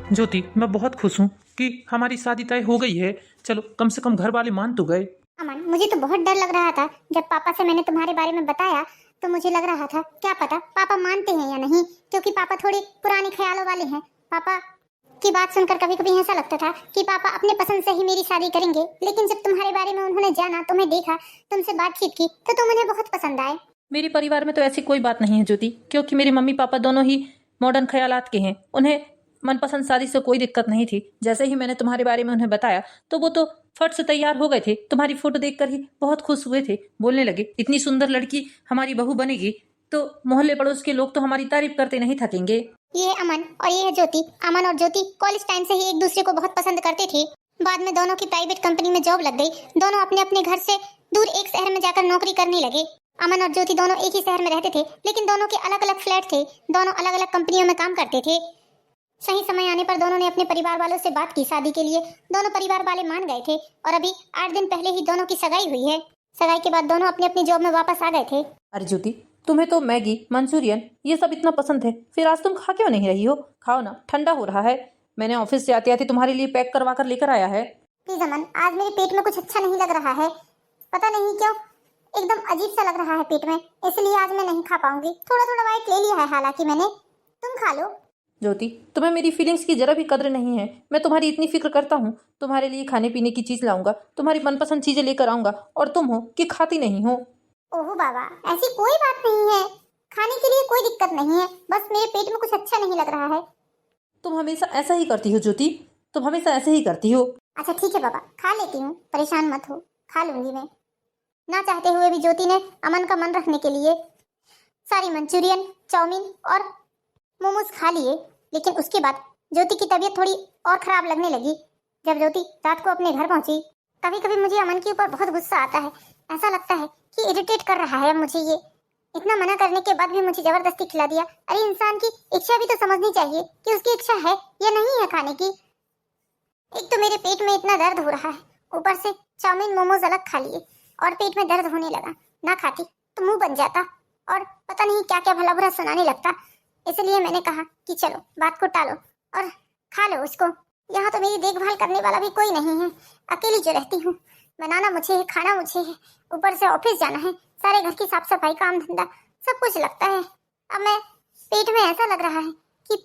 ज्योति, मैं बहुत खुश हूँ कि हमारी शादी तय हो गई है। चलो, कम से कम घर वाले मान तो गए। अमन, मुझे तो बहुत डर लग रहा था जब पापा से मैंने तुम्हारे बारे में बताया, तो मुझे लग रहा था क्या पता पापा मानते हैं या नहीं, क्योंकि पापा थोड़े पुराने ख्यालों वाले हैं। पापा की बात सुनकर कभी कभी ऐसा लगता था कि पापा अपने पसंद से ही मेरी शादी करेंगे, लेकिन जब तुम्हारे बारे में उन्होंने जाना, तुम्हें देखा, तुमसे बातचीत की, तो तुम उन्हें बहुत पसंद आए। मेरे परिवार में तो ऐसी कोई बात नहीं है ज्योति, क्योंकि मेरे मम्मी पापा दोनों ही मॉडर्न ख्यालात के हैं। उन्हें मनपसंद शादी से कोई दिक्कत नहीं थी। जैसे ही मैंने तुम्हारे बारे में उन्हें बताया तो वो तो फट से तैयार हो गए थे। तुम्हारी फोटो देखकर ही बहुत खुश हुए थे। बोलने लगे, इतनी सुंदर लड़की हमारी बहू बनेगी तो मोहल्ले पड़ोस के लोग तो हमारी तारीफ करते नहीं थकेंगे। ये है अमन और ये है ज्योति। अमन और ज्योति कॉलेज टाइम से ही एक दूसरे को बहुत पसंद करते थे। बाद में दोनों की प्राइवेट कंपनी में जॉब लग गई। दोनों अपने अपने घर से दूर एक शहर में जाकर नौकरी करने लगे। अमन और ज्योति दोनों एक ही शहर में रहते थे, लेकिन दोनों के अलग अलग फ्लैट थे। दोनों अलग अलग कंपनियों में काम करते थे। सही समय आने पर दोनों ने अपने परिवार वालों से बात की शादी के लिए। दोनों परिवार वाले मान गए थे और अभी 8 दिन पहले ही दोनों की सगाई हुई है। सगाई के बाद दोनों अपनी अपनी जॉब में वापस आ गए थे। अरे ज्योति, तुम्हें तो मैगी, मंचूरियन ये सब इतना पसंद है, फिर आज तुम खा क्यों नहीं रही हो? खाओ ना, ठंडा हो रहा है। मैंने ऑफिस से आते आते तुम्हारे लिए पैक करवा कर लेकर आया है। प्लीज अमन, आज मेरे पेट में कुछ अच्छा नहीं लग रहा है। पता नहीं क्यों एकदम अजीब सा लग रहा है पेट में, इसलिए आज मैं नहीं खा पाऊंगी। थोड़ा थोड़ा वाइट ले लिया है हालांकि मैंने। तुम खा लो। ज्योति, तुम्हें मेरी फीलिंग्स की जरा भी कद्र नहीं है। मैं तुम्हारी इतनी फिक्र करता हूँ, तुम्हारे लिए खाने पीने की चीज लाऊंगा, तुम्हारी मनपसंद चीजें लेकर आऊंगा, और तुम हो कि खाती नहीं हो। ओहो बाबा, ऐसी कोई बात नहीं है। खाने के लिए कोई दिक्कत नहीं है, बस मेरे पेट में कुछ अच्छा नहीं लग रहा है। तुम हमेशा ऐसा ही करती हो ज्योति, तुम हमेशा ऐसे ही करती हो। अच्छा ठीक है बाबा, खा लेती हूँ, परेशान मत हो, खा लूंगी मैं। ना चाहते हुए भी ज्योति ने अमन का मन रखने के लिए सारी मंचूरियन, चाउमीन और मोमोज खा लिए। लेकिन उसके बाद ज्योति की तबीयत थोड़ी और खराब लगने लगी। जब ज्योति रात को अपने घर पहुंची, कभी कभी मुझे अमन के ऊपर बहुत गुस्सा आता है। ऐसा लगता है कि इरिटेट कर रहा है मुझे ये। इतना मना करने के बाद भी मुझे जबरदस्ती खिला दिया। अरे इंसान की इच्छा भी तो समझनी चाहिए कि उसकी इच्छा है या नहीं है खाने की। एक तो मेरे पेट में इतना दर्द हो रहा है, ऊपर से चाउमीन मोमोज अलग खा लिए और पेट में दर्द होने लगा। ना खाती तो मुंह बन जाता और पता नहीं क्या क्या भला बुरा सुनाने लगता। इसलिए मैंने कहा कि चलो बात को टालो और खा लो उसको। यहाँ तो मेरी देखभाल करने वाला भी कोई नहीं है, अकेली जो रहती हूँ। बनाना मुझे है, खाना मुझे है, ऊपर से ऑफिस जाना है, सारे घर की साफ सफाई, काम धंधा सब कुछ लगता है। अब मैं पेट में ऐसा लग रहा है कि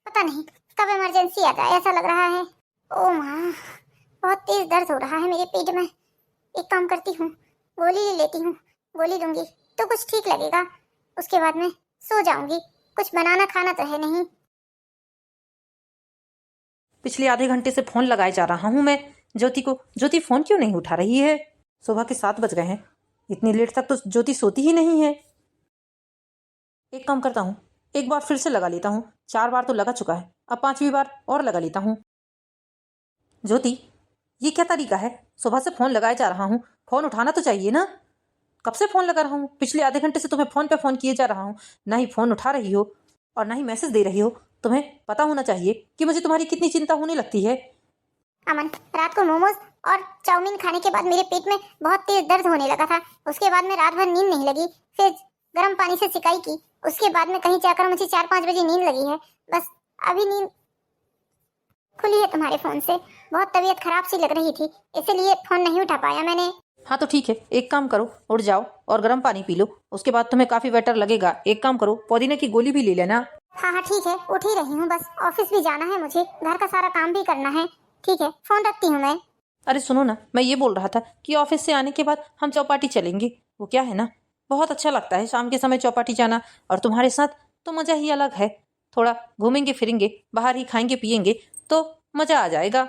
पता नहीं कब इमरजेंसी आ जाए, ऐसा लग रहा है। ओ माँ, बहुत तेज दर्द हो रहा है मेरे पेट में। एक काम करती हूँ, गोली ले लेती हूँ। गोली लूंगी तो कुछ ठीक लगेगा, उसके बाद मैं सो जाऊंगी। कुछ बनाना खाना तो है नहीं। पिछले आधे घंटे से फोन लगाए जा रहा हूँ मैं ज्योति को। ज्योति फोन क्यों नहीं उठा रही है? सुबह के 7 बज गए हैं, इतनी लेट तक तो ज्योति सोती ही नहीं है। एक काम करता हूँ, एक बार फिर से लगा लेता हूँ। 4 बार तो लगा चुका है, अब 5वीं बार और लगा लेता हूँ। ज्योति, ये क्या तरीका है? सुबह से फोन लगाए जा रहा हूँ, फोन उठाना तो चाहिए ना। कब से फोन लगा रहा हूँ? पिछले आधे घंटे से तुम्हें फोन पे फोन किए जा रहा हूँ, ना ही फोन उठा रही हो और ना ही मैसेज दे रही हो। तुम्हें पता होना चाहिए कि मुझे तुम्हारी कितनी चिंता होने लगती है। अमन, रात को मोमोज और चाउमीन खाने के बाद मेरे पेट में बहुत तेज दर्द होने लगा था। उसके बाद में रात भर नींद नहीं लगी। फिर गर्म पानी से सिकाई की। उसके बाद में कहीं जाकर मुझे 4-5 बजे नींद लगी है। बस अभी नींद खुली है तुम्हारे फोन से। बहुत तबीयत खराब सी लग रही थी, इसलिए फोन नहीं उठा पाया मैंने। हाँ तो ठीक है, एक काम करो, उठ जाओ और गर्म पानी पी लो, उसके बाद तुम्हें काफी बेटर लगेगा। एक काम करो, पुदीने की गोली भी ले लेना। हाँ हाँ ठीक है, उठ ही रही हूँ। बस ऑफिस भी जाना है मुझे, घर का सारा काम भी करना है। ठीक है, फोन रखती हूँ मैं। अरे सुनो ना, मैं ये बोल रहा था कि ऑफिस से आने के बाद हम चौपाटी चलेंगे। वो क्या है ना, बहुत अच्छा लगता है शाम के समय चौपाटी जाना, और तुम्हारे साथ तो मजा ही अलग है। थोड़ा घूमेंगे फिरेंगे, बाहर ही खाएंगे पियेंगे तो मजा आ जाएगा।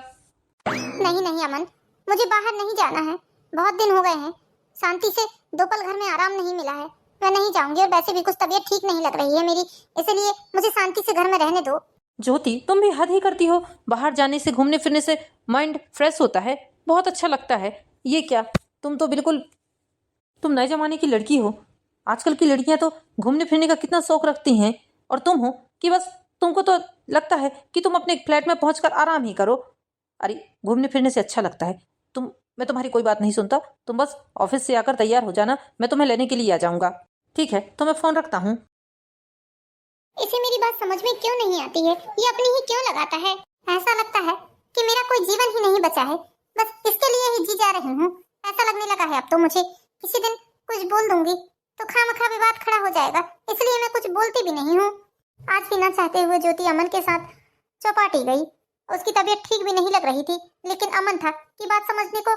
नहीं नहीं अमन, मुझे बाहर नहीं जाना है। बहुत दिन हो गए हैं, शांति से 2 पल घर में आराम नहीं मिला है। मैं नहीं जाऊंगी, और वैसे भी कुछ तबीयत ठीक नहीं लग रही है मेरी, इसलिए मुझे शांति से घर में रहने दो। ज्योति, तुम भी हद ही करती हो। बाहर जाने से, घूमने फिरने से माइंड फ्रेश होता है, बहुत अच्छा लगता है। ये क्या, तुम तो बिल्कुल तुम नए जमाने की लड़की हो। आजकल की लड़कियां तो घूमने फिरने का कितना शौक रखती हैं, और तुम हो कि बस तुमको तो लगता है कि तुम अपने फ्लैट में पहुंचकर आराम ही करो। अरे घूमने फिरने से अच्छा लगता है। मैं तुम्हारी कोई बात नहीं सुनता, तुम बस ऑफिस से आकर तैयार हो जाना, मैं तुम्हें लेने के लिए आ जाऊंगा। ठीक है, तो मैं फोन रखता हूँ। इसे मेरी बात समझ में क्यों नहीं आती है? ये अपनी ही क्यों लगाता है? ऐसा लगता है कि मेरा कोई जीवन ही नहीं बचा है, बस इसके लिए ही जी जा रही हूँ। ऐसा लगने लगा है अब तो मुझे किसी दिन कुछ बोल दूंगी तो खामखा विवाद खड़ा हो जाएगा, इसलिए मैं कुछ बोलती भी नहीं हूँ। आज भी ना चाहते हुए ज्योति अमन के साथ चौपाटी गई। उसकी तबीयत ठीक भी नहीं लग रही थी, लेकिन अमन था कि बात समझने को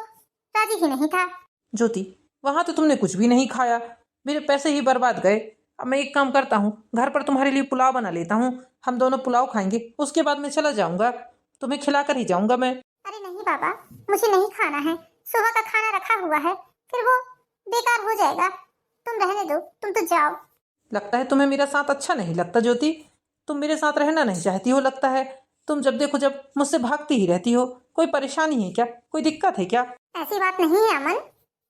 राजी ही नहीं था। ज्योति, वहाँ तो तुमने कुछ भी नहीं खाया, मेरे पैसे ही बर्बाद गए। अब मैं एक काम करता हूँ, घर पर तुम्हारे लिए पुलाव बना लेता हूँ, हम दोनों पुलाव खाएंगे, उसके बाद मैं चला जाऊंगा, तुम्हें खिला कर ही जाऊंगा मैं। अरे नहीं बाबा, मुझे नहीं खाना है। सुबह का खाना रखा हुआ है, फिर वो बेकार हो जाएगा। तुम रहने दो, तुम तो जाओ। लगता है तुम्हें मेरा साथ अच्छा नहीं लगता ज्योति, तुम मेरे साथ रहना नहीं चाहती हो लगता है। तुम जब देखो जब मुझसे भागती ही रहती हो। कोई परेशानी है क्या, कोई दिक्कत है क्या? ऐसी बात नहीं है अमन,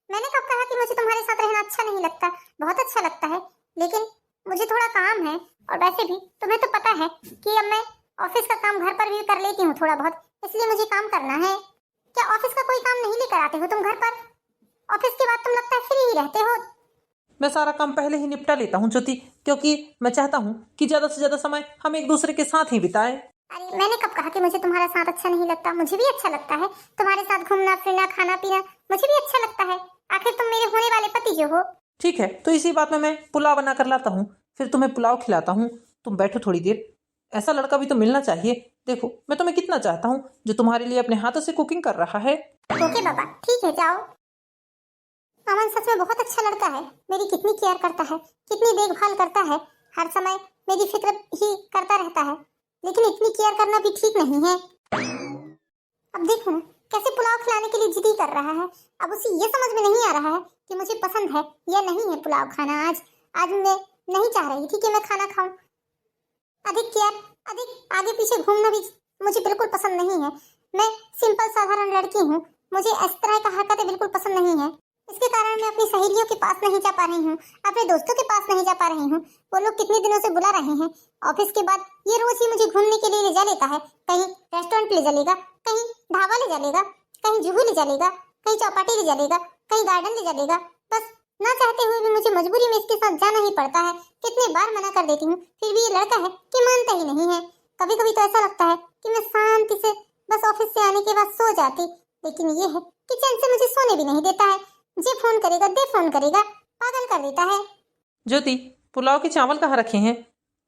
मैंने कब कहा कि मुझे तुम्हारे साथ रहना अच्छा नहीं लगता? बहुत अच्छा लगता है, लेकिन मुझे थोड़ा काम है। और वैसे भी तुम्हें तो पता है कि अब मैं ऑफिस का काम घर पर भी कर लेती हूँ थोड़ा बहुत, इसलिए मुझे काम करना है। क्या ऑफिस का कोई काम नहीं लेकर आते हो तुम घर पर? ऑफिस के बाद तुम लगता है फ्री ही रहते हो। मैं सारा काम पहले ही निपटा लेता हूँ ज्योति, क्योंकि मैं चाहता हूँ कि ज्यादा से ज्यादा समय हम एक दूसरे के साथ ही बिताएं। अरे मैंने कब कहा कि मुझे तुम्हारा साथ अच्छा नहीं लगता? मुझे भी अच्छा लगता है तुम्हारे साथ घूमना फिरना, खाना पीना, मुझे भी अच्छा लगता है। आखिर तुम मेरे होने वाले पति जो हो। ठीक है, तो इसी बात में मैं पुलाव बना कर लाता हूँ, फिर तुम्हें पुलाव खिलाता हूँ। तुम बैठो थोड़ी देर, ऐसा लड़का भी तो मिलना चाहिए। देखो मैं तुम्हें कितना चाहता हूँ, जो तुम्हारे लिए अपने हाथों से कुकिंग कर रहा है। ओके बाबा, ठीक है, जाओ। अमन सच में बहुत अच्छा लड़का है, मेरी कितनी केयर करता है, कितनी देखभाल करता है, हर समय मेरी फिक्र ही करता रहता है। लेकिन इतनी केयर करना भी ठीक नहीं है। अब देखो ना कैसे पुलाव खिलाने के लिए जिद कर रहा है। अब उसे ये समझ में नहीं आ रहा है कि मुझे पसंद है या नहीं है पुलाव खाना। आज मैं नहीं चाह रही थी कि मैं खाना खाऊं। अधिक केयर, अधिक आगे पीछे घूमना भी मुझे बिल्कुल पसंद नहीं है। मैं सिंपल साधारण लड़की हूँ, मुझे इस तरह का हरकतें बिल्कुल पसंद नहीं है। इसके कारण मैं अपनी सहेलियों के पास नहीं जा पा रही हूँ, अपने दोस्तों के पास नहीं जा पा रही हूँ। वो लोग कितने दिनों से बुला रहे हैं। ऑफिस के बाद ये रोज ही मुझे घूमने के लिए ले जा लेता है। कहीं रेस्टोरेंट ले चलेगा, कहीं ढाबा ले चलेगा, कहीं जुहू ले चलेगा, कहीं चौपाटी ले चलेगा, कहीं गार्डन ले चलेगा। बस ना चाहते हुए भी मुझे मजबूरी में इसके साथ जाना ही पड़ता है। कितने बार मना कर देती हूँ, फिर भी ये लड़का है कि मानता ही नहीं है। कभी कभी तो ऐसा लगता है कि मैं शांति से बस ऑफिस से आने के बाद सो जाती, लेकिन ये है कि चैन से मुझे सोने भी नहीं देता है। जे फोन करेगा दे फोन करेगा, पागल कर देता है। ज्योति, पुलाव के चावल कहाँ रखे हैं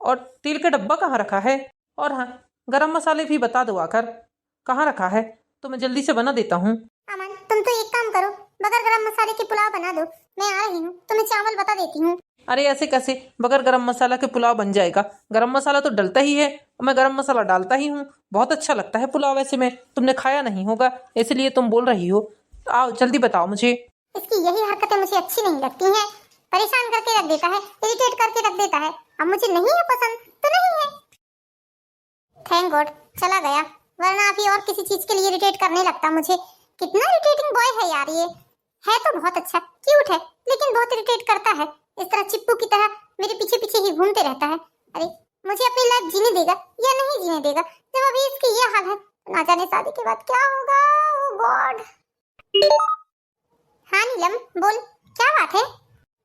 और तेल का डब्बा कहाँ रखा है? और हाँ, गरम मसाले भी बता दो आकर, कहाँ रखा है तो मैं जल्दी से बना देता हूँ। अमन तुम तो एक काम करो, बगैर गरम मसाले के पुलाव बना दो। मैं आ रही हूँ, तुम्हें चावल बता देती हूँ। अरे ऐसे कैसे बगैर गरम मसाला के पुलाव बन जाएगा? गरम मसाला तो डलता ही है, मैं गरम मसाला डालता ही हूँ। बहुत अच्छा लगता है पुलाव। ऐसे में तुमने खाया नहीं होगा, इसलिए तुम बोल रही हो। आओ जल्दी बताओ मुझे। इसकी यही हरकतें मुझे अच्छी नहीं लगती हैं। परेशान करके रख देता है, इरिटेट करके रख देता है। अब मुझे नहीं है पसंद तो नहीं है। थैंक गॉड चला गया, वरना अभी और किसी चीज के लिए इरिटेट करने लगता मुझे। कितना इरिटेटिंग बॉय है यार ये। है तो बहुत अच्छा, क्यूट है, लेकिन बहुत इरिटेट करता है। इस तरह चिप्पू की तरह मेरे पीछे पीछे ही घूमते रहता है। अरे मुझे अपनी लाइफ जीने देगा या नहीं जीने देगा? जब अभी इसकी ये हाल है, ना जाने शादी के बाद क्या होगा। ओह गॉड। हाँ नीलम बोल, क्या बात है?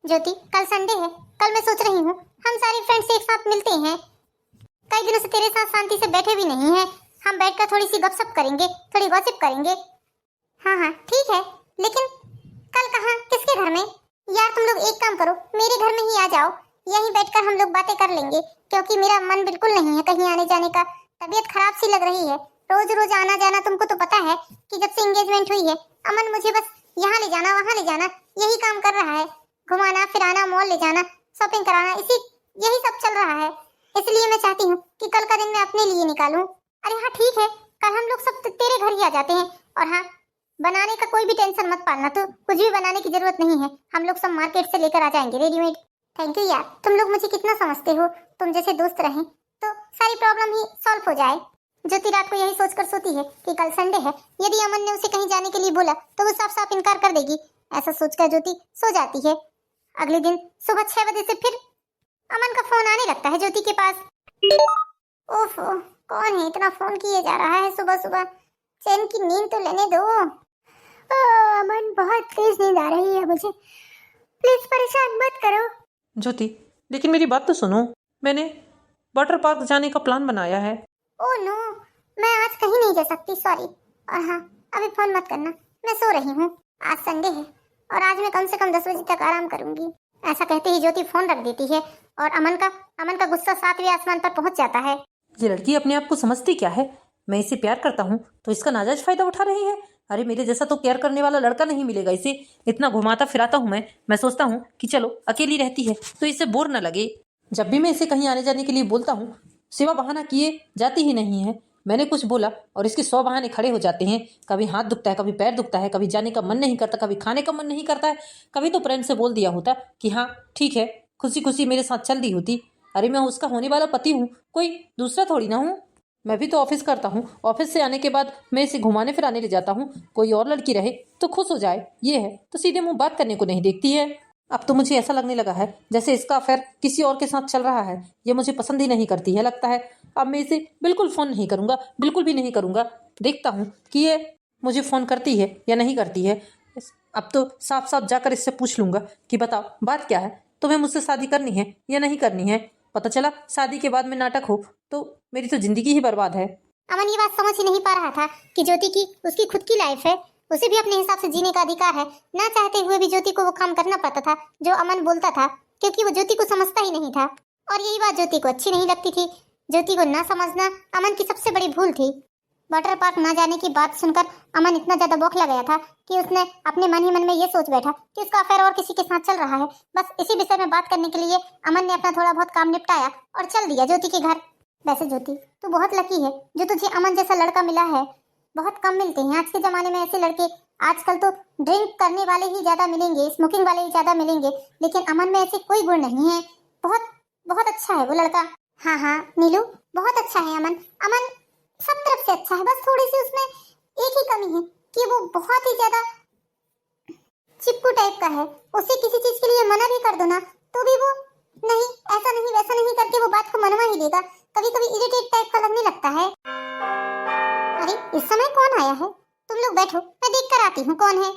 ज्योति कल संडे है, कल मैं सोच रही हूँ हम सारे फ्रेंड्स एक साथ मिलते हैं। कई दिनों से तेरे साथ शांति से बैठे भी नहीं हैं। हम बैठकर थोड़ी सी गपशप करेंगे, थोड़ी गॉसिप करेंगे। हाँ हाँ ठीक है, लेकिन कल कहाँ, किसके घर में? यार तुम लोग एक काम करो, मेरे घर में ही आ जाओ, यहीं बैठकर हम लोग बातें कर लेंगे। क्योंकि मेरा मन बिल्कुल नहीं है कहीं आने जाने का, तबीयत खराब सी लग रही है। रोज रोज आना जाना, तुमको तो पता है कि जब से एंगेजमेंट हुई है अमन मुझे बस यहाँ ले जाना वहाँ ले जाना यही काम कर रहा है। घुमाना फिराना, मॉल ले जाना, शॉपिंग कराना, यही सब चल रहा है। इसलिए मैं चाहती हूँ कि कल का दिन मैं अपने लिए निकालूं। अरे हाँ ठीक है, कल हम लोग सब तेरे घर ही आ जाते हैं। और हाँ, बनाने का कोई भी टेंशन मत पालना, तो कुछ भी बनाने की जरूरत नहीं है, हम लोग सब मार्केट से लेकर आ जाएंगे रेडीमेड। थैंक यू यार, तुम लोग मुझे कितना समझते हो। तुम जैसे दोस्त रहें तो सारी प्रॉब्लम ही सॉल्व हो जाए। ज्योति रात को यही सोचकर सोती है कि कल संडे है, यदि अमन ने उसे कहीं जाने के लिए बोला तो वो साफ साफ इनकार कर देगी। ऐसा सोचकर ज्योति सो जाती है। अगले दिन सुबह 6 बजे से फिर अमन का फोन आने लगता है ज्योति के पास। ओफो, कौन है इतना फोन किए जा रहा है सुबह सुबह? चैन की नींद तो लेने दो। अमन बहुत तेज नींद आ रही है मुझे, प्लीज परेशान मत करो। ज्योति लेकिन मेरी बात तो सुनो, मैंने वाटर पार्क जाने का प्लान बनाया है। ओह नो, मैं आज कहीं नहीं जा सकती, सॉरी। और हाँ, अभी फोन मत करना, मैं सो रही हूँ। आज संडे है और आज मैं कम से कम 10 बजे तक आराम करूंगी। ऐसा कहते ही ज्योति फोन रख देती है और अमन का गुस्सा 7वें आसमान पर पहुंच जाता है। ये लड़की अपने आप को समझती क्या है? मैं इसे प्यार करता हूँ तो इसका नाजायज फायदा उठा रही है। अरे मेरे जैसा तो केयर करने वाला लड़का नहीं मिलेगा इसे। इतना घुमाता फिराता हूँ मैं सोचता हूँ कि चलो अकेली रहती है तो इसे बोर न लगे। जब भी मैं इसे कहीं आने जाने के लिए बोलता हूँ सिवा बहाना किए जाती ही नहीं है। मैंने कुछ बोला और इसके 100 बहाने खड़े हो जाते हैं। कभी हाथ दुखता है, कभी पैर दुखता है, कभी जाने का मन नहीं करता, कभी खाने का मन नहीं करता है। कभी तो प्रेम से बोल दिया होता कि हाँ ठीक है, खुशी खुशी मेरे साथ चल दी होती। अरे मैं उसका होने वाला पति हूँ, कोई दूसरा थोड़ी ना हूँ। मैं भी तो ऑफिस करता हूँ, ऑफिस से आने के बाद मैं इसे घुमाने फिराने ले जाता हूँ। कोई और लड़की रहे तो खुश हो जाए, ये है तो सीधे मुंह बात करने को नहीं देखती है। अब तो मुझे ऐसा लगने लगा है जैसे इसका अफेयर किसी और के साथ चल रहा है। ये मुझे पसंद ही नहीं करती है लगता है। अब मैं इसे बिल्कुल फ़ोन नहीं करूँगा, बिल्कुल भी नहीं करूँगा। देखता हूँ कि ये मुझे फ़ोन करती है या नहीं करती है। अब तो साफ साफ जाकर इससे पूछ लूँगा कि बताओ बात क्या है, तुम्हें मुझसे शादी करनी है या नहीं करनी है। पता चला शादी के बाद में नाटक हो तो मेरी तो जिंदगी ही बर्बाद है। अमन ये बात समझ ही नहीं पा रहा था कि ज्योति की उसकी खुद की लाइफ है, उसे भी अपने हिसाब से जीने का अधिकार है। ना चाहते हुए भी ज्योति को वो काम करना पड़ता था जो अमन बोलता था, क्योंकि वो ज्योति को समझता ही नहीं था। और यही बात ज्योति को अच्छी नहीं लगती थी। ज्योति को ना समझना अमन की सबसे बड़ी भूल थी। वाटर पार्क ना जाने की बात सुनकर अमन इतना ज्यादा बौखला गया था कि उसने अपने मन ही मन में ये सोच बैठा कि उसका अफेयर और किसी के साथ चल रहा है। बस इसी विषय में बात करने के लिए अमन ने अपना थोड़ा बहुत काम निपटाया और चल दिया ज्योति के घर। वैसे ज्योति तू बहुत लकी है जो तुझे अमन जैसा लड़का मिला है। बहुत कम मिलते हैं आज के जमाने में ऐसे लड़के। आजकल तो ड्रिंक करने वाले ही ज्यादा मिलेंगे, स्मोकिंग वाले ही ज्यादा मिलेंगे, लेकिन अमन में ऐसे कोई गुण नहीं है। बहुत बहुत अच्छा है वो लड़का। हाँ हाँ नीलू, बहुत अच्छा है अमन। अमन सब तरफ से अच्छा है, बस थोड़ी सी उसमें एक ही कमी है कि वो बहुत ही ज्यादा चिपकू टाइप का है। उसे किसी चीज के लिए मना भी कर दो ना तो भी वो नहीं, ऐसा नहीं वैसा नहीं करके वो बात को मनवा ही देगा। कभी कभी इरिटेट टाइप का लगने लगता है। अरे इस समय कौन आया है? तुम लोग बैठो, मैं देख कर आती हूँ कौन है।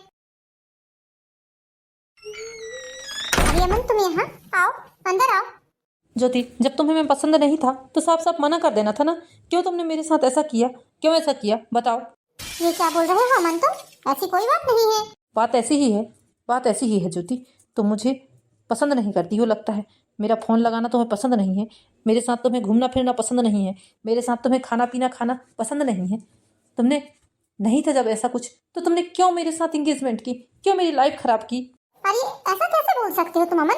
अरे अमन तुम यहाँ आओ, अंदर आओ। ज्योति जब तुम्हें मैं पसंद नहीं था तो साफ साफ मना कर देना था ना। क्यों तुमने मेरे साथ ऐसा किया? क्यों ऐसा किया बताओ। ये क्या बोल रहे हो अमन? तुम ऐसी कोई बात नहीं है। बात ऐसी ही है, बात ऐसी ही है ज्योति। तुम मुझे पसंद नहीं करती हो लगता है। मेरा फ़ोन लगाना तुम्हें पसंद नहीं है, मेरे साथ तुम्हें घूमना फिरना पसंद नहीं है, मेरे साथ तुम्हें खाना पीना खाना पसंद नहीं है। तुमने नहीं था जब ऐसा कुछ तो तुमने क्यों मेरे साथ इंगेजमेंट की, क्यों मेरी लाइफ खराब की? अरे ऐसा कैसे बोल सकते हो तुम अमन?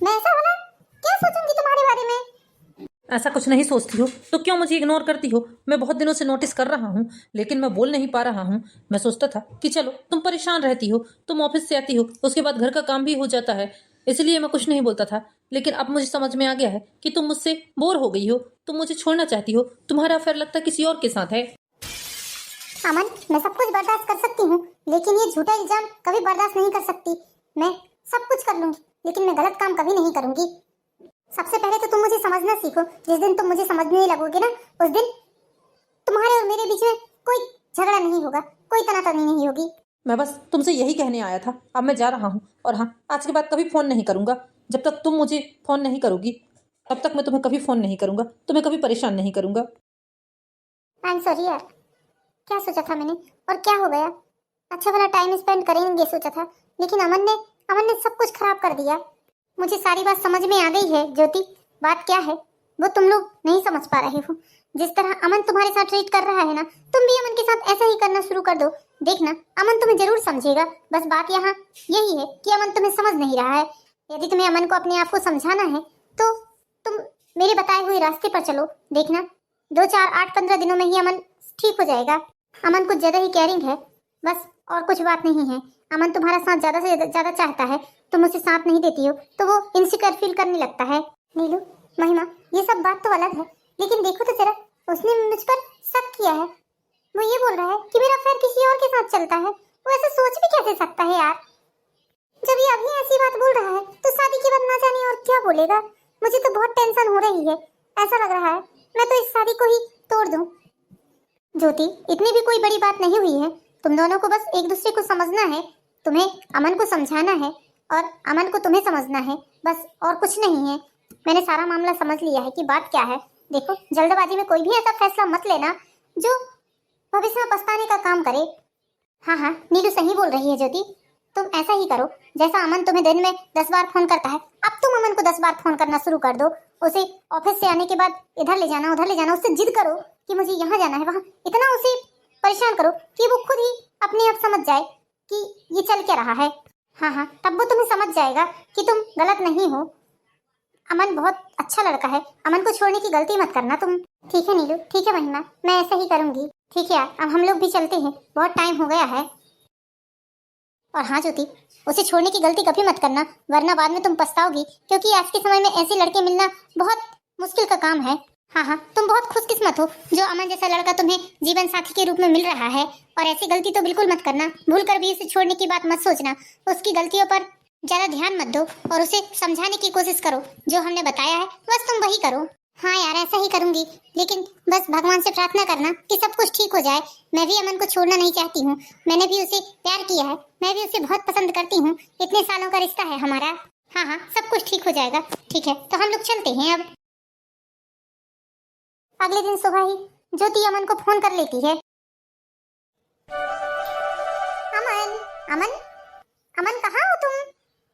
मैं ऐसा भला क्या सोचूंगी तुम्हारे बारे में? ऐसा कुछ नहीं सोचती हो तो क्यों मुझे इग्नोर करती हो? मैं बहुत दिनों से नोटिस कर रहा हूँ लेकिन मैं बोल नहीं पा रहा हूँ। मैं सोचता था कि चलो तुम परेशान रहती हो, तुम ऑफिस से आती हो, उसके बाद घर का काम भी हो जाता है, इसलिए मैं कुछ नहीं बोलता था। लेकिन अब मुझे समझ में आ गया है कि तुम मुझसे बोर हो गई हो, तुम मुझे छोड़ना चाहती हो, तुम्हारा अफेयर लगता है किसी और के साथ है। अमन मैं सब कुछ बर्दाश्त कर सकती हूँ लेकिन ये झूठा इल्जाम कभी बर्दाश्त नहीं कर सकती। मैं सब कुछ कर लूंगी लेकिन मैं गलत काम कभी नहीं करूंगी। सबसे पहले तो तुम मुझे समझना सीखो। जिस दिन तुम मुझे समझने लगोगे ना उस दिन तुम्हारे और मेरे बीच में कोई झगड़ा नहीं होगा, कोई तनातनी नहीं होगी। मैं बस तुमसे यही कहने आया था। अब मैं जा रहा हूँ और हाँ, आज के बाद कभी फ़ोन नहीं करूँगा। जब तक तुम मुझे फ़ोन नहीं करोगी तब तक मैं तुम्हें कभी फ़ोन नहीं करूँगा, तुम्हें कभी परेशान नहीं करूँगा। आई एम सॉरी यार, क्या सोचा था मैंने और क्या हो गया। अच्छा वाला टाइम स्पेंड करेंगे सोचा था लेकिन अमन ने सब कुछ खराब कर दिया। मुझे सारी बात समझ में आ गई है ज्योति। बात क्या है वो तुम लोग नहीं समझ पा रहे हो। जिस तरह अमन तुम्हारे साथ ट्रीट कर रहा है ना, तुम भी अमन के साथ ऐसा ही करना शुरू कर दो। देखना अमन तुम्हें जरूर समझेगा। बस बात यहाँ यही है कि अमन तुम्हें समझ नहीं रहा है। यदि तुम्हें अमन को अपने आप को समझाना है तो तुम मेरे बताए हुए रास्ते पर चलो। देखना 2, 4, 8, 15 दिनों में ही अमन ठीक हो जाएगा। अमन कुछ ज्यादा ही केयरिंग है, बस और कुछ बात नहीं है। अमन तुम्हारा साथ ज्यादा से ज्यादा चाहता है, तुम उसे साथ नहीं देती हो तो वो इनसिक्योर फील करने लगता है। नीलू, महिमा, ये सब बात तो अलग है लेकिन देखो तो जरा, उसने मुझ पर शक किया है। वो ये बोल रहा है कि मेरा अफेयर किसी और के साथ चलता है। वो ऐसे सोच भी कैसे सकता है यार? जब ये अभी ऐसी बात बोल रहा है तो शादी के बाद ना जाने और क्या बोलेगा। मुझे तो बहुत टेंशन हो रही है। ऐसा लग रहा है मैं तो इस शादी को ही तोड़ दूं। ज्योति, इतनी भी कोई बड़ी बात नहीं हुई है। तुम दोनों को बस एक दूसरे को समझना है। तुम्हें अमन को समझाना है और अमन को तुम्हें समझना है, बस और कुछ नहीं है। मैंने सारा मामला समझ लिया है कि बात क्या है। देखो, जल्दबाजी में कोई भी ऐसा फैसला मत लेना जो भविष्य में पछताने का काम करे। हाँ हाँ, नीलू सही बोल रही है ज्योति। तुम ऐसा ही करो, जैसा अमन तुम्हें दिन में 10 बार फोन करता है, अब तुम अमन को 10 बार फोन करना शुरू कर दो। उसे ऑफिस से आने के बाद इधर ले जाना, उधर ले जाना, उससे जिद करो कि मुझे यहाँ जाना है, वहाँ। इतना उसे परेशान करो कि वो खुद ही अपने आप समझ जाए कि ये चल क्या रहा है। हाँ हाँ, तब वो तुम्हें समझ जाएगा कि तुम गलत नहीं हो। अमन बहुत अच्छा लड़का है, अमन को छोड़ने की गलती मत करना तुम। ठीक है नीलू, ठीक है महिमा, मैं ऐसा ही करूंगी। ठीक है यार, अब हम लोग भी चलते हैं, बहुत टाइम हो गया है। और हाँ ज्योति, उसे छोड़ने की गलती कभी मत करना, वरना बाद में तुम पछताओगी, क्योंकि आज के समय में ऐसे लड़के मिलना बहुत मुश्किल का काम है। हाँ हाँ, तुम बहुत खुशकिस्मत हो जो अमन जैसा लड़का तुम्हें जीवन साथी के रूप में मिल रहा है। और ऐसी गलती तो बिल्कुल मत करना, भूल कर भी उसे छोड़ने की बात मत सोचना। उसकी गलतियों पर ज्यादा ध्यान मत दो और उसे समझाने की कोशिश करो। जो हमने बताया है बस तुम वही करो। हाँ यार, ऐसा ही करूंगी, लेकिन बस भगवान से प्रार्थना करना कि सब कुछ ठीक हो जाए। मैं भी अमन को छोड़ना नहीं चाहती हूँ, मैंने भी उसे प्यार किया है, मैं भी उसे बहुत पसंद करती हूँ, इतने सालों का रिश्ता है हमारा। हाँ हाँ, सब कुछ ठीक हो जाएगा। ठीक है, तो हम लोग चलते हैं अब। अगले दिन सुबह ही ज्योति अमन को फोन कर लेती है। अमन, अमन, अमन कहाँ हो तुम?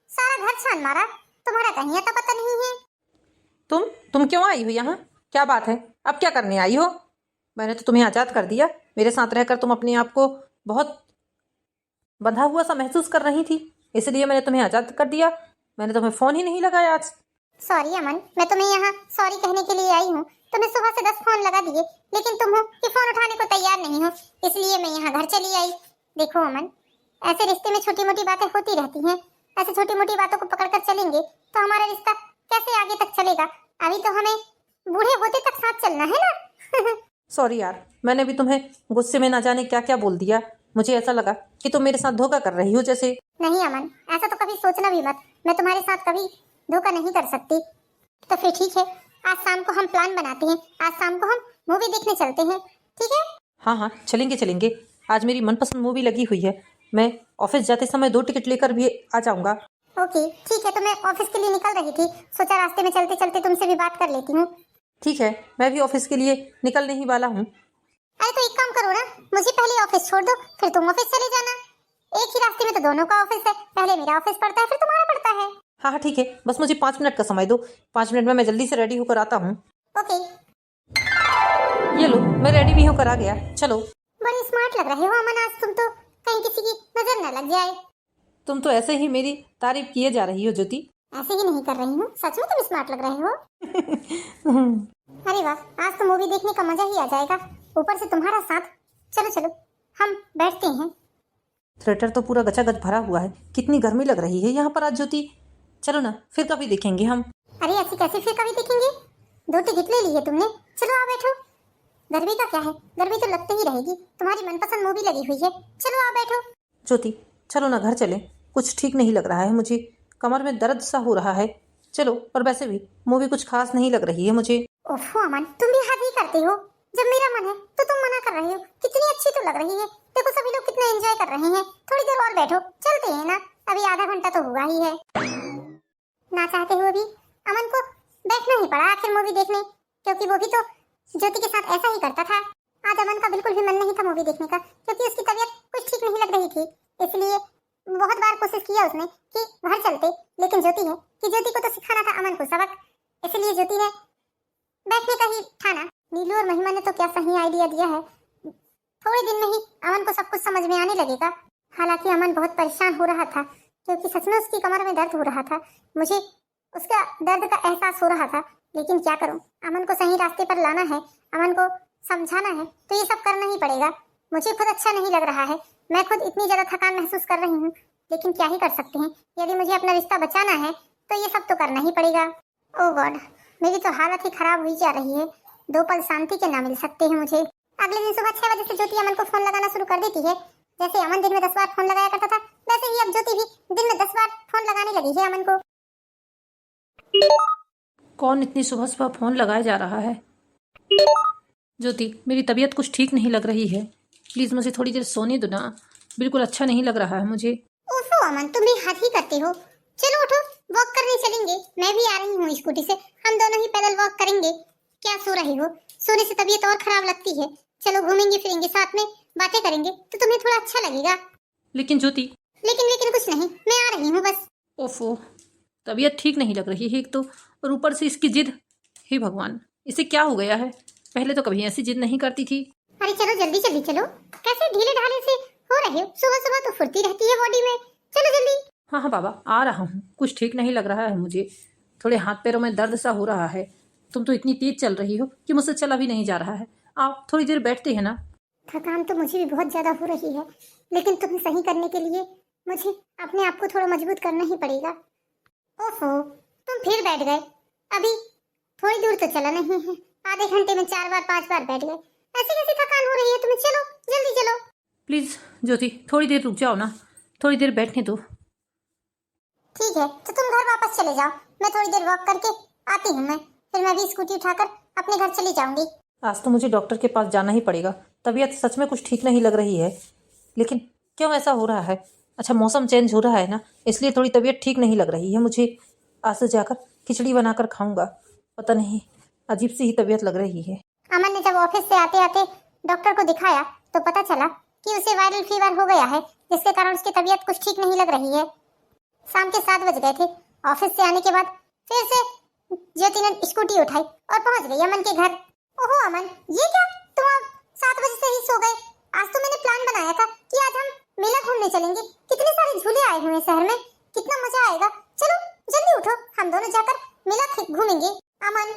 सारा घर छान मारा, तुम्हारा कहीं आता पता नहीं है। तुम क्यों आई हो यहाँ? क्या बात है? अब क्या करने आई हो? मैंने तो तुम्हें आज़ाद कर दिया। मेरे साथ रहकर तुम अपने आप को बहुत बंधा हुआ सा महसूस कर रही थी, इसलिए मैंने तुम्हें आज़ाद कर दिया। मैंने तुम्हें फ़ोन ही नहीं लगाया आज। सॉरी अमन, मैं तुम्हें यहाँ सॉरी कहने के लिए आई हूँ। तुम्हें सुबह से 10 फोन लगा दिए, लेकिन तुम हो कि फोन उठाने को तैयार नहीं हो, इसलिए मैं यहाँ घर चली आई। देखो अमन, ऐसे रिश्ते में छोटी मोटी बातें होती रहती हैं। ऐसे छोटी मोटी बातों को पकड़कर चलेंगे तो हमारा रिश्ता कैसे आगे तक चलेगा? अभी तो हमें बूढ़े होते तक साथ चलना है ना। सॉरी यार, मैंने भी तुम्हें गुस्से में ना जाने क्या क्या बोल दिया। मुझे ऐसा लगा कि तुम मेरे साथ धोखा कर रही हो जैसे। नहीं अमन, ऐसा तो कभी सोचना भी मत। मैं तुम्हारे साथ कभी धोखा नहीं कर सकती। तो फिर ठीक है, आज शाम को हम प्लान बनाते हैं, आज शाम को हम मूवी देखने चलते हैं, ठीक है? हाँ हाँ, चलेंगे। आज मेरी मनपसंद मूवी लगी हुई है। मैं ऑफिस जाते समय 2 टिकट लेकर भी आ जाऊंगा। ओके ठीक है, तो मैं ऑफिस के लिए निकल रही थी, सोचा रास्ते में चलते चलते तुमसे भी बात कर लेती हूँ। ठीक है, मैं भी ऑफिस के लिए निकलने ही वाला हूँ। अरे तो एक काम करो ना, मुझे पहले ऑफिस छोड़ दो, फिर तुम ऑफिस चले जाना। एक ही रास्ते में तो दोनों का ऑफिस है, पहले मेरा ऑफिस पड़ता है फिर तुम्हारा पड़ता है। हाँ हाँ ठीक है, बस मुझे 5 मिनट का समय दो। 5 मिनट में मैं जल्दी से रेडी होकर आता हूँ। ओके। ये लो, मैं रेडी भी होकर आ गया। चलो। बड़ी स्मार्ट लग रहे हो अमन आज तुम तो, कहीं किसी की नजर न लग जाए। तुम तो ऐसे ही मेरी तारीफ किए जा रही हो ज्योति। ऐसे ही नहीं कर रही हूँ, सच में तुम स्मार्ट लग रहे हो। अरे वाह, आज तो मूवी देखने का मजा ही आ जाएगा, ऊपर से तुम्हारा साथ। चलो चलो हम बैठते हैं। थिएटर तो पूरा गचागच भरा हुआ है, कितनी गर्मी लग रही है यहाँ पर आज ज्योति। चलो ना, फिर कभी देखेंगे हम। अरे ऐसी कैसे फिर कभी देखेंगे? 2 टिकट ले ली है तुमने, चलो आ बैठो। गर्मी का क्या है, गर्मी तो लगती ही रहेगी, तुम्हारी मनपसंद मूवी लगी हुई है, चलो आ बैठो। ज्योति चलो ना, घर चले। कुछ ठीक नहीं लग रहा है मुझे, कमर में दर्द सा हो रहा है। चलो, और वैसे भी मूवी कुछ खास नहीं लग रही है मुझे। ओफो अमन, तुम भी हद ही करते हो। जब मेरा मन है तो तुम मना कर रहे हो। कितनी अच्छी तो लग रही है, देखो सभी लोग कितना एंजॉय कर रहे हैं। थोड़ी देर और बैठो, चलते हैं ना, अभी आधा घंटा तो हुआ ही है। ना चाहते हुए भी अमन को बैठना ही पड़ा आखिर मूवी देखने, क्योंकि वो भी तो ज्योति के साथ ऐसा ही करता था। आज अमन का बिल्कुल भी मन नहीं था मूवी देखने का, क्योंकि उसकी तबीयत कुछ ठीक नहीं लग रही थी। इसलिए बहुत बार कोशिश किया उसने कि घर चलते, लेकिन ज्योति है कि ज्योति को तो सिखाना था अमन को सबक, इसलिए ज्योति ने बैठने का ही ठाना। नीलू और महिमा ने तो क्या सही आइडिया दिया है, थोड़े दिन में ही अमन को सब कुछ समझ में आने लगेगा। हालांकि अमन बहुत परेशान हो रहा था, क्योंकि सच में उसकी कमर में दर्द हो रहा था। मुझे उसका दर्द का एहसास हो रहा था, लेकिन क्या करूं, अमन को सही रास्ते पर लाना है, अमन को समझाना है, तो ये सब करना ही पड़ेगा। मुझे खुद अच्छा नहीं लग रहा है, मैं खुद इतनी ज्यादा थकान महसूस कर रही हूँ, लेकिन क्या ही कर सकते हैं। यदि मुझे अपना रिश्ता बचाना है तो ये सब तो करना ही पड़ेगा। ओह गॉड, मेरी तो हालत ही खराब हुई जा रही है, 2 पल शांति के ना मिल सकते हैं मुझे। अगले दिन सुबह 6 बजे से ज्योति अमन को फोन लगाना शुरू कर देती है। जैसे अमन दिन में 10 बार फोन लगाया करता था, वैसे ही अब ज्योति भी दिन में 10 बार फोन लगाने लगी है अमन को। कौन इतनी सुबह सुबह फोन लगाया जा रहा है? ज्योति, मेरी तबीयत कुछ ठीक नहीं लग रही है, प्लीज मुझे थोड़ी देर सोने दो ना, बिल्कुल अच्छा नहीं लग रहा है मुझे। ओफो अमन, तुम भी हद ही करते हो। चलो उठो, वॉक करने चलेंगे, मैं भी आ रही हूँ स्कूटी से, हम दोनों ही पैदल वॉक करेंगे। क्या सो रही हो? सोने से तबीयत और खराब लगती है, चलो घूमेंगे फिरेंगे साथ में, बातें करेंगे तो तुम्हें थोड़ा अच्छा लगेगा। लेकिन ज्योति, लेकिन कुछ नहीं, मैं आ रही हूँ बस। ओफो, तबीयत ठीक नहीं लग रही है एक तो, और ऊपर से इसकी जिद। हे भगवान, इसे क्या हो गया है? पहले तो कभी ऐसी जिद नहीं करती थी। अरे चलो जल्दी जल्दी चलो, कैसे ढीले ढाले से हो रहे हो? सुबह सुबह तो फुर्ती रहती है बॉडी में, चलो जल्दी। हाँ हाँ बाबा, आ रहा हूँ। कुछ ठीक नहीं लग रहा है मुझे, थोड़े हाथ पैरों में दर्द सा हो रहा है। तुम तो इतनी तेज चल रही हो कि मुझसे चला भी नहीं जा रहा है। आप थोड़ी देर बैठते हैं ना? थकान तो मुझे भी बहुत ज्यादा हो रही है, लेकिन तुम्हें सही करने के लिए मुझे अपने आप को थोड़ा मजबूत करना ही पड़ेगा। ओहो, तुम फिर बैठ गए। अभी थोड़ी दूर तो चला नहीं है, आधे घंटे में 4 बार 5 बार बैठ गए। ऐसी कैसी थकान हो रही है तुम्हें? चलो जल्दी चलो। प्लीज ज्योति, थोड़ी देर रुक जाओ ना, थोड़ी देर बैठने दो। ठीक है, तो तुम घर वापस चले जाओ, मैं थोड़ी देर वॉक करके आती हूँ। फिर मैं भी स्कूटी उठाकर अपने घर चली जाऊंगी। आज तो मुझे डॉक्टर के पास जाना ही पड़ेगा। तबीयत सच में कुछ ठीक नहीं लग रही है, लेकिन क्यों ऐसा हो रहा है? अच्छा, मौसम चेंज हो रहा है ना, इसलिए थोड़ी तबीयत ठीक नहीं लग रही है मुझे। आज से जाकर खिचड़ी बनाकर खाऊंगा। पता नहीं, अजीब सी ही तबीयत लग रही है। अमन ने जब ऑफिस से आते आते डॉक्टर को दिखाया तो पता चला कि उसे वायरल फीवर हो गया है, जिसके कारण उसकी तबीयत कुछ ठीक नहीं लग रही है। शाम के 7 बज गए थे। ऑफिस से आने के बाद फिर से ज्योति ने स्कूटी उठाई और पहुंच गई अमन के घर। ओहो अमन, ये क्या, तुम अब 7 बजे से ही सो गए? आज तो मैंने प्लान बनाया था कि आज हम मेला घूमने चलेंगे। कितने सारे झूले आए हुए हैं शहर में, कितना मजा आएगा। चलो जल्दी उठो, हम दोनों जाकर मेला घूमेंगे। अमन,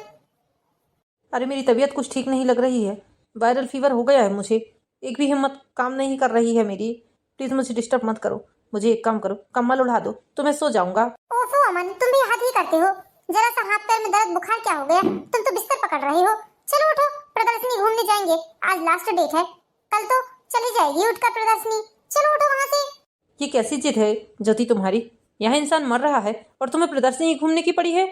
अरे मेरी तबीयत कुछ ठीक नहीं लग रही है, वायरल फीवर हो गया है मुझे। एक भी हिम्मत काम नहीं कर रही है मेरी। प्लीज़ मुझे डिस्टर्ब मत करो। मुझे एक काम करो, कम्बल उड़ा दो तो मैं सो जाऊंगा। ओफो अमन, तुम भी हद ही करते हो। जरा सा हाथ पैर में दर्द बुखार क्या हो गया? तुम तो बिस्तर पकड़ रहे हो। चलो उठो, प्रदर्शनी घूमने जाएंगे। आज लास्ट डेट है, कल तो चली जाएगी उठकर प्रदर्शनी। चलो उठो वहाँ से। ये कैसी जिद है ज्योति तुम्हारी? यहाँ इंसान मर रहा है और तुम्हें प्रदर्शनी घूमने की पड़ी है?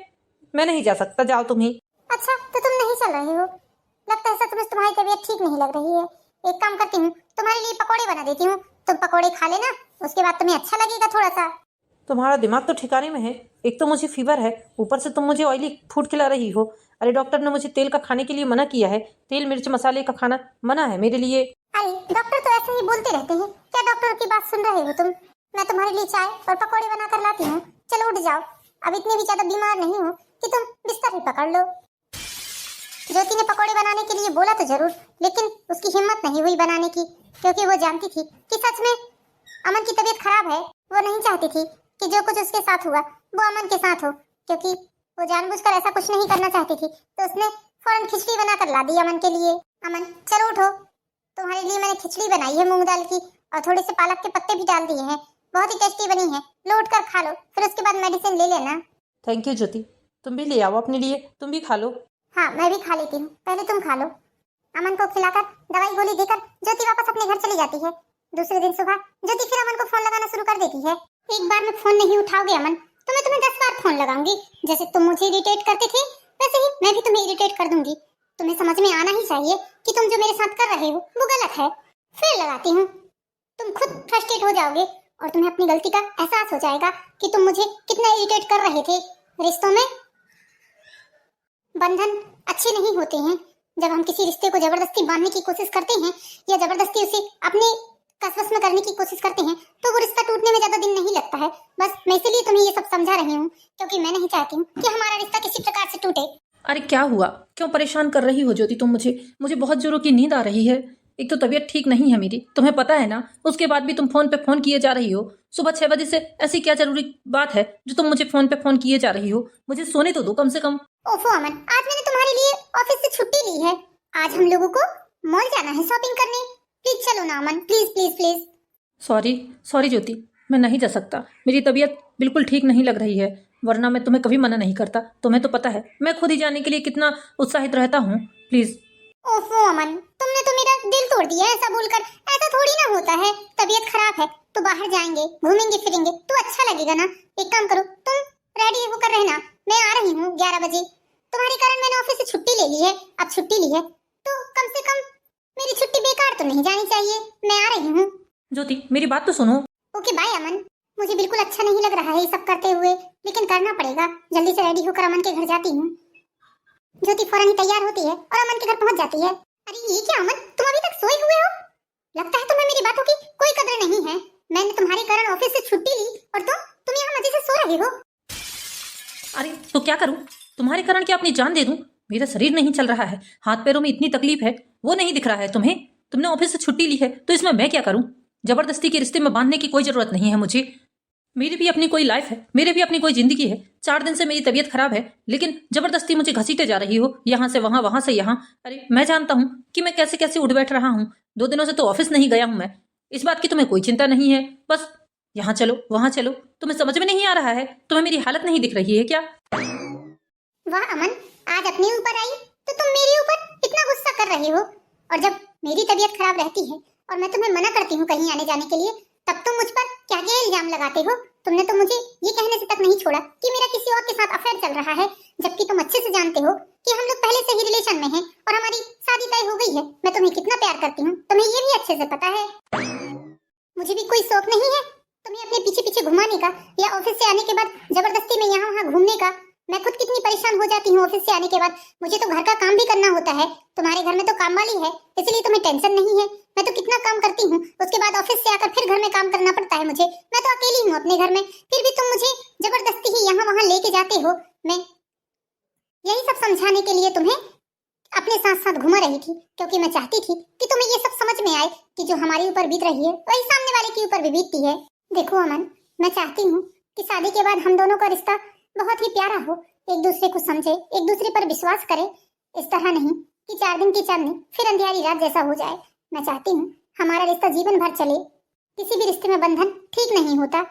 मैं नहीं जा सकता, जाओ तुम ही। अच्छा, तो तुम नहीं चल रहे हो? लगता है ऐसा तुम्हारी तबीयत ठीक नहीं लग रही है। एक काम करती हूँ, तुम्हारे लिए पकोड़े बना देती हूँ, तुम पकोड़े खा लेना, उसके बाद तुम्हें अच्छा लगेगा थोड़ा सा। तुम्हारा दिमाग तो ठिकाने में है। एक तो मुझे फीवर है, ऊपर से तुम मुझे ऑयली फूड खिला रही हो। अरे डॉक्टर ने मुझे तेल का खाने के लिए मना किया है, तेल मिर्च मसाले का खाना मना है मेरे लिए। अरे डॉक्टर तो ऐसे ही बोलते रहते हैं, क्या डॉक्टर की बात सुन रहे हो तुम? मैं तुम्हारे लिए चाय और पकोड़े बना कर लाती हूँ। चलो उठ जाओ, अब इतने भी ज्यादा बीमार नहीं हो कि तुम बिस्तर ही पकड़ लो। ज्योति ने पकोड़े बनाने के लिए बोला तो जरूर, लेकिन उसकी हिम्मत नहीं हुई बनाने की, क्योंकि वो जानती थी कि सच में अमन की तबीयत खराब है। वो नहीं चाहती थी कि जो कुछ उसके साथ हुआ वो अमन के साथ हो, क्योंकि वो जानबूझकर ऐसा कुछ नहीं करना चाहती थी। तो उसने फौरन खिचड़ी बनाकर ला दी अमन के लिए। अमन चलो उठो, तुम्हारे लिए मैंने खिचड़ी बनाई है मूंग दाल की, और थोड़े से पालक के पत्ते भी डाल दिए हैं, बहुत ही टेस्टी बनी है। लो उठकर खा लो, फिर उसके बाद मेडिसिन ले लेना। थैंक यू ज्योति, तुम भी ले आओ अपने लिए, तुम भी खा लो। हाँ मैं भी खा लेती हूँ, पहले तुम खा लो। अमन को खिलाकर दवाई गोली देकर ज्योति वापस अपने घर चली जाती है। दूसरे दिन सुबह ज्योति फिर अमन को फोन लगाना शुरू कर देती है। एक बार में फोन नहीं उठाओगे अमन तो मैं तुम्हें 10 बार फोन लगाऊंगी। जैसे तुम मुझे इरिटेट करते थे वैसे ही मैं भी तुम्हें इरिटेट कर दूंगी। तुम्हें समझ में आना ही चाहिए कि तुम जो मेरे साथ कर रहे हो वो गलत है। फिर लगाती हूँ, तुम खुद फ्रस्ट्रेट हो जाओगे और तुम्हें अपनी गलती का एहसास हो जाएगा कि तुम मुझे कितना इरिटेट कर रहे थे। रिश्तों में बंधन अच्छे नहीं होते हैं। जब हम किसी रिश्ते को जबरदस्ती बांधने की कोशिश करते हैं या जबरदस्ती उसे अपने कसवस में करने की कोशिश करते हैं तो वो रिश्ता टूटने में ज्यादा दिन नहीं लगता है। बस मैं इसलिए तुम्हें ये सब समझा रही हूँ, क्योंकि मैं नहीं चाहती हूँ कि हमारा रिश्ता किसी प्रकार से टूटे। अरे क्या हुआ, क्यों परेशान कर रही हो ज्योति तुम मुझे बहुत जोरों की नींद आ रही है। एक तो तबीयत ठीक नहीं है मेरी, तुम्हें पता है ना, उसके बाद भी तुम फोन पे फोन किए जा रही हो। सुबह 6 बजे से ऐसी क्या जरूरी बात है जो तुम मुझे फोन पे फोन किए जा रही हो? मुझे सोने तो दो कम से कम। ओफो अमन, आज मैंने तुम्हारे लिए ऑफिस से छुट्टी ली है। आज हम लोगों को मॉल जाना है शॉपिंग करने। प्लीज चलो ना अमन, प्लीज प्लीज प्लीज। सॉरी ज्योति, मैं नहीं जा सकता। मेरी तबीयत बिल्कुल ठीक नहीं लग रही है, वरना मैं तुम्हें कभी मना नहीं करता। तुम्हें तो पता है मैं खुद ही जाने के लिए कितना उत्साहित रहता हूँ। प्लीज। ओफो अमन, तुमने तो मेरा दिल तोड़ दिया ऐसा बोलकर। ऐसा थोड़ी ना होता है, तबीयत खराब है तो बाहर जाएंगे घूमेंगे फिरेंगे तो अच्छा लगेगा ना। एक काम करो, तुम रेडी होकर रहना, मैं आ रही हूँ 11 बजे। तुम्हारे कारण मैंने ऑफिस से छुट्टी ले ली है, अब छुट्टी ली है तो कम से कम मेरी छुट्टी बेकार तो नहीं जानी चाहिए। मैं आ रही हूँ। ज्योति मेरी बात तो सुनो। ओके बाय अमन। मुझे बिल्कुल अच्छा नहीं लग रहा है ये सब करते हुए, लेकिन करना पड़ेगा। जल्दी से रेडी होकर अमन के घर जाती हूँ। ज्योति फौरन ही तैयार होती है और अमन के घर पहुंच जाती है। अरे ये क्या अमन, तुम अभी तक सोए हुए हो? लगता है तुम्हें मेरी बातों की कोई कदर नहीं है। मैंने तुम्हारे कारण ऑफिस से छुट्टी ली और तुम यहाँ मजे से सो रहे हो। अरे तो क्या करूं? तुम्हारे कारण क्या अपनी जान दे दूं? मेरा शरीर नहीं चल रहा है, हाथ पैरों में इतनी तकलीफ है, वो नहीं दिख रहा है तुम्हें? तुमने ऑफिस से छुट्टी ली है तो इसमें मैं क्या करूं? जबरदस्ती के रिश्ते में बांधने की कोई जरूरत नहीं है मुझे। मेरी भी अपनी कोई लाइफ है, मेरी भी अपनी कोई जिंदगी है। 4 दिन से मेरी तबीयत खराब है, लेकिन जबरदस्ती मुझे घसीटे जा रही हो, यहाँ से वहां, वहां से यहाँ। अरे मैं जानता हूँ कि मैं कैसे कैसे उठ बैठ रहा हूँ। 2 दिनों से तो ऑफिस नहीं गया हूं मैं। इस बात की तुम्हें कोई चिंता नहीं है, बस यहाँ चलो वहां चलो। तुम्हें समझ में नहीं आ रहा है? तुम्हें मेरी हालत नहीं दिख रही है क्या? वाह अमन, आज अपने ऊपर आई तो तुम मेरे ऊपर इतना गुस्सा कर रहे हो, और जब मेरी तबीयत खराब रहती है और मैं तुम्हें मना करती हूँ कहीं आने जाने के लिए, तब तुम मुझ पर क्या क्या इल्जाम लगाते हो। तुमने तो मुझे ये कहने से तक नहीं छोड़ा कि मेरा किसी और के साथ अफेयर चल रहा है, जबकि तुम अच्छे से जानते हो कि हम लोग पहले से ही रिलेशन में हैं और हमारी शादी तय हो गई है। मैं तुम्हें कितना प्यार करती हूँ, तुम्हें ये भी अच्छे से पता है। मुझे भी कोई शौक नहीं है तुम्हें अपने पीछे पीछे घुमाने का, या ऑफिस से आने के बाद जबरदस्ती में यहाँ वहाँ घूमने का। मैं खुद कितनी परेशान हो जाती हूँ ऑफिस से आने के बाद। मुझे तो घर का काम भी करना होता है, तुम्हारे घर में तो काम वाली है, इसलिए तुम्हें टेंशन नहीं है। मैं तो कितना काम करती हूँ, उसके बाद ऑफिस से आकर फिर घर में काम करना पड़ता है मुझे। मैं तो अकेली हूँ अपने घर में, फिर भी तुम मुझे जबरदस्ती ही यहाँ वहाँ लेके जाते हो। मैं यही सब समझाने के लिए तुम्हें अपने साथ साथ घुमा रही थी, क्योंकि मैं चाहती थी कि तुम्हें ये सब समझ में आए कि जो हमारे ऊपर बीत रही है वही सामने वाले के ऊपर भी बीतती है। देखो अमन, मैं चाहती हूँ कि शादी के बाद हम दोनों का रिश्ता बहुत ही प्यारा हो, एक दूसरे को समझे, एक दूसरे पर विश्वास करे। इस तरह नहीं कि 4 दिन की चांदनी फिर अंधियारी रात जैसा हो जाए। मैं चाहती हूँ हमारा रिश्ता जीवन भर चले। किसी भी रिश्ते में बंधन ठीक नहीं होता।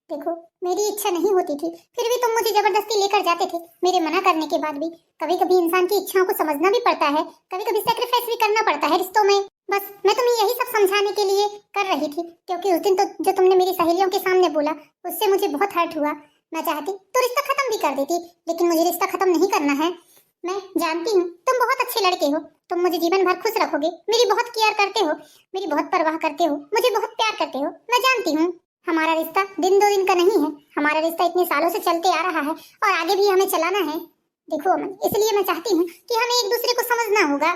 देखो, मेरी इच्छा नहीं होती थी, फिर भी तुम मुझे जबरदस्ती लेकर जाते थे मेरे मना करने के बाद भी। कभी कभी इंसान की इच्छाओं को समझना भी पड़ता है, कभी कभी सेक्रीफाइस भी करना पड़ता है रिश्तों में। बस मैं तुम्हें यही सब समझाने के लिए कर रही थी, क्योंकि उस दिन तो जो तुमने मेरी सहेलियों के सामने बोला, उससे मुझे बहुत हर्ट हुआ। मैं चाहती तो रिश्ता खत्म भी कर देती, लेकिन मुझे रिश्ता खत्म नहीं करना है। मैं जानती हूँ तुम बहुत अच्छे लड़के हो, तुम मुझे जीवन भर खुश रखोगे, मेरी बहुत केयर करते हो, मेरी बहुत परवाह करते हो, मुझे बहुत प्यार करते हो। मैं जानती हूँ हमारा रिश्ता 1-2 दिन का नहीं है, हमारा रिश्ता इतने सालों से चलते आ रहा है और आगे भी हमें चलाना है। देखो अमन, इसलिए मैं चाहती हूँ कि हमें एक दूसरे को समझना होगा।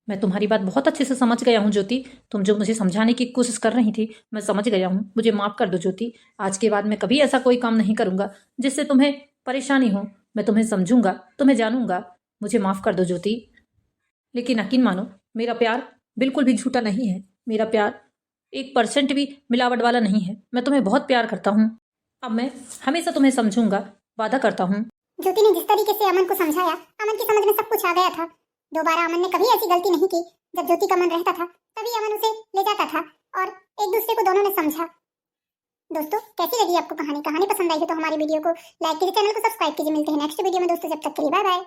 मैं तुम्हारी बात बहुत अच्छे से समझ गया हूँ ज्योति। तुम जो मुझे समझाने की कोशिश कर रही थी, मैं समझ गया हूँ। मुझे माफ़ कर दो ज्योति। आज के बाद मैं कभी ऐसा कोई काम नहीं करूँगा जिससे तुम्हें परेशानी हो। मैं तुम्हें समझूंगा, तुम्हें जानूंगा। मुझे माफ़ कर दो ज्योति। लेकिन यकीन मानो, मेरा प्यार बिल्कुल भी झूठा नहीं है। मेरा प्यार 1% भी मिलावट वाला नहीं है। मैं तुम्हें बहुत प्यार करता हूँ। अब मैं हमेशा तुम्हें समझूंगा, वादा करता हूँ। ज्योति ने जिस तरीके से अमन को समझाया, अमन की समझ में सब कुछ आ गया था। दोबारा अमन ने कभी ऐसी गलती नहीं की। जब ज्योति का मन रहता था तभी अमन उसे ले जाता था और एक दूसरे को दोनों ने समझा। दोस्तों, कैसी लगी आपको कहानी? कहानी पसंद आई है तो हमारी वीडियो को लाइक कीजिए, चैनल को सब्सक्राइब कीजिए। मिलते हैं नेक्स्ट वीडियो में दोस्तों, जब तक के लिए बाय बाय।